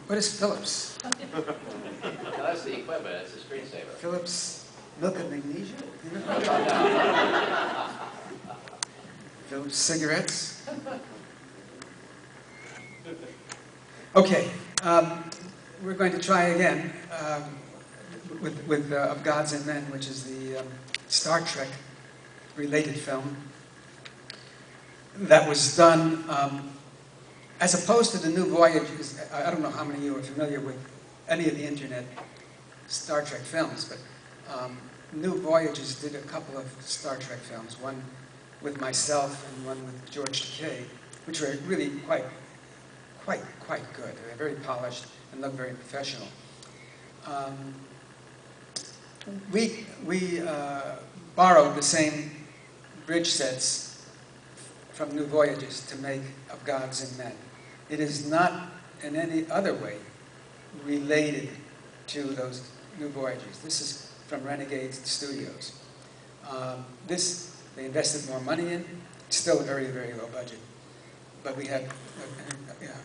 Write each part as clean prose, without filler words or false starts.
What is Phillips? No, that's the equipment. It's a screensaver. Phillips milk and magnesia? You know? Phillips cigarettes? Okay, we're going to try again with Of Gods and Men, which is the Star Trek related film that was done as opposed to the New Voyages. I don't know how many of you are familiar with any of the internet Star Trek films, but New Voyages did a couple of Star Trek films, one with myself and one with George Takei, which were really quite good. They were very polished and looked very professional. We borrowed the same bridge sets from New Voyages to make Of Gods and Men. It is not in any other way related to those New Voyages. This is from Renegade Studios. They invested more money in. Still a very, very low budget. But we have,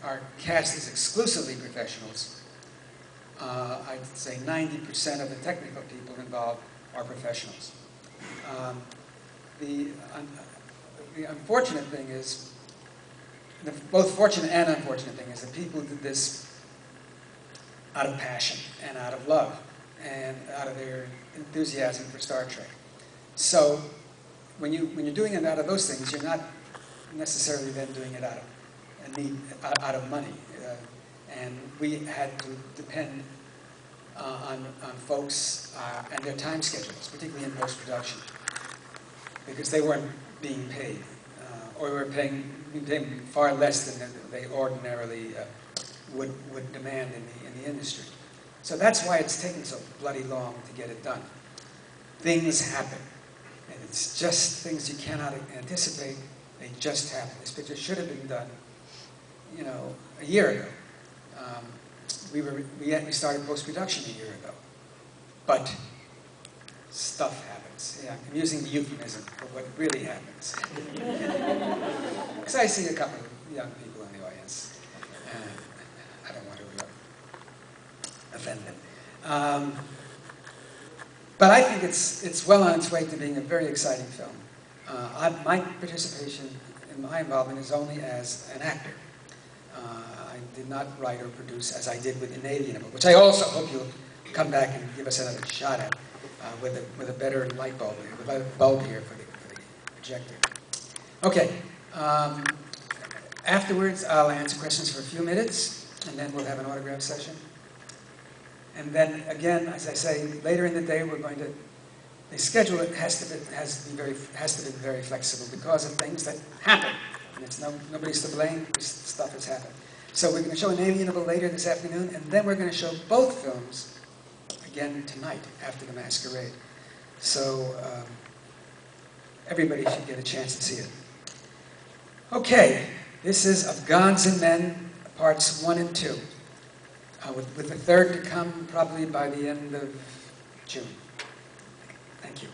our cast is exclusively professionals. I'd say 90% of the technical people involved are professionals. The unfortunate thing is, the both fortunate and unfortunate thing is that people did this out of passion and out of love and out of their enthusiasm for Star Trek. So when you're doing it out of those things, you're not necessarily then doing it out of money. And we had to depend on folks and their time schedules, particularly in post-production, because they weren't being paid, or were being paid far less than they ordinarily would demand in the industry. So that's why it's taken so bloody long to get it done. Things happen, and it's just things you cannot anticipate. They just happen. This picture should have been done, you know, a year ago. We started post-production a year ago, but stuff happens. Yeah, I'm using the euphemism for what really happens. Because I see a couple of young people in the audience, and I don't want to offend them. But I think it's well on its way to being a very exciting film. My participation and my involvement is only as an actor. I did not write or produce as I did with Inalienable, which I also hope you'll come back and give us another shot at with a better light bulb, with a bulb here for the projector. Okay. Afterwards, I'll answer questions for a few minutes, and then we'll have an autograph session. And then again, as I say, later in the day, we're going to. The schedule has to be very flexible because of things that happen. And it's nobody's to blame. This stuff has happened. So we're going to show Inalienable later this afternoon, and then we're going to show both films again tonight after the masquerade. So everybody should get a chance to see it. Okay, this is Of Gods and Men, parts 1 and 2, with the third to come probably by the end of June. Thank you.